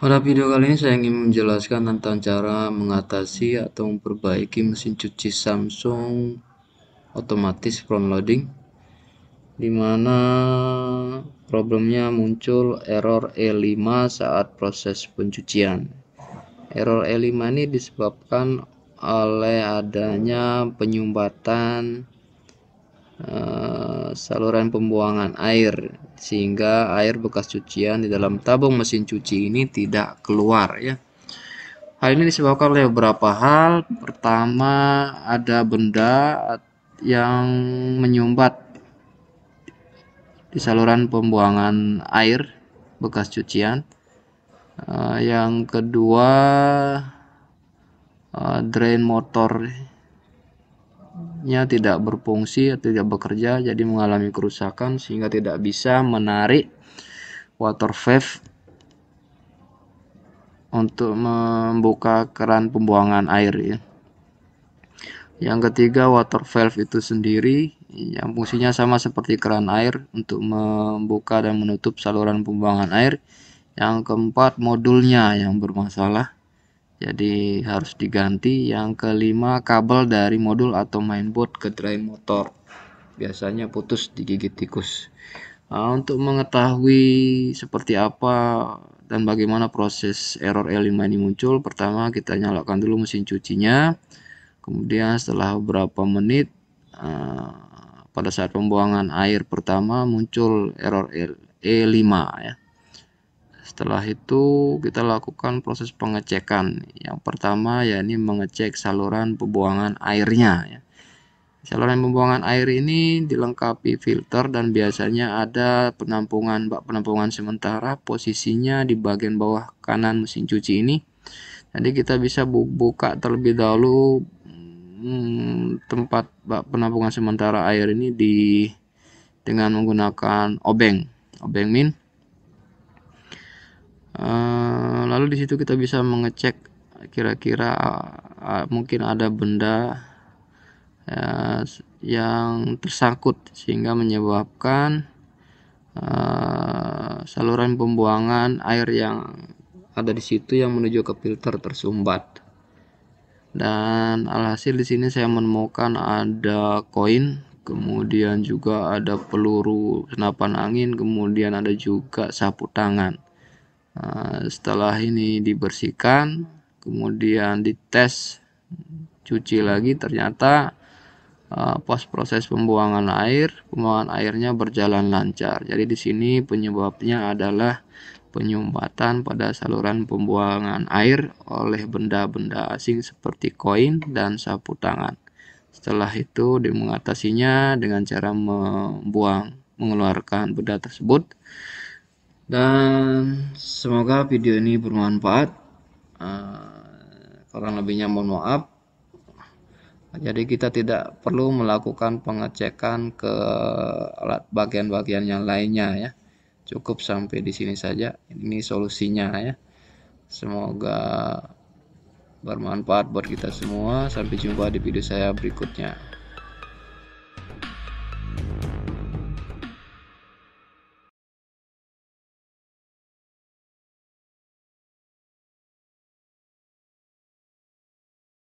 Pada video kali ini saya ingin menjelaskan tentang cara mengatasi atau memperbaiki mesin cuci Samsung otomatis front loading, di mana problemnya muncul error E5 saat proses pencucian. Error E5 ini disebabkan oleh adanya penyumbatan saluran pembuangan air, sehingga air bekas cucian di dalam tabung mesin cuci ini tidak keluar ya. Hal ini disebabkan oleh beberapa hal. Pertama, ada benda yang menyumbat di saluran pembuangan air bekas cucian. Yang kedua, drain motornya tidak berfungsi atau tidak bekerja, jadi mengalami kerusakan sehingga tidak bisa menarik water valve untuk membuka keran pembuangan air ya. Yang ketiga, water valve itu sendiri yang fungsinya sama seperti keran air untuk membuka dan menutup saluran pembuangan air. Yang keempat, modulnya yang bermasalah, jadi harus diganti. Yang kelima, kabel dari modul atau mainboard ke drain motor biasanya putus digigit tikus. Untuk mengetahui seperti apa dan bagaimana proses error E5 ini muncul, pertama kita nyalakan dulu mesin cucinya. Kemudian setelah beberapa menit, pada saat pembuangan air pertama muncul error E5 ya. Setelah itu kita lakukan proses pengecekan. Yang pertama yakni mengecek saluran pembuangan airnya ya. Saluran pembuangan air ini dilengkapi filter dan biasanya ada bak penampungan sementara, posisinya di bagian bawah kanan mesin cuci ini. Jadi kita bisa buka terlebih dahulu tempat bak penampungan sementara air ini dengan menggunakan obeng min. Lalu di situ kita bisa mengecek kira-kira mungkin ada benda yang tersangkut sehingga menyebabkan saluran pembuangan air yang ada di situ yang menuju ke filter tersumbat. Dan alhasil di sini saya menemukan ada koin, kemudian juga ada peluru senapan angin, kemudian ada juga sapu tangan. Setelah ini dibersihkan, kemudian dites cuci lagi, ternyata pas proses pembuangan airnya berjalan lancar. Jadi di sini penyebabnya adalah penyumbatan pada saluran pembuangan air oleh benda-benda asing seperti koin dan sapu tangan. Setelah itu mengatasinya dengan cara mengeluarkan benda tersebut. Dan semoga video ini bermanfaat. Kurang lebihnya mohon maaf. Jadi kita tidak perlu melakukan pengecekan ke alat bagian-bagian yang lainnya ya. Cukup sampai di sini saja. Ini solusinya ya. Semoga bermanfaat buat kita semua. Sampai jumpa di video saya berikutnya.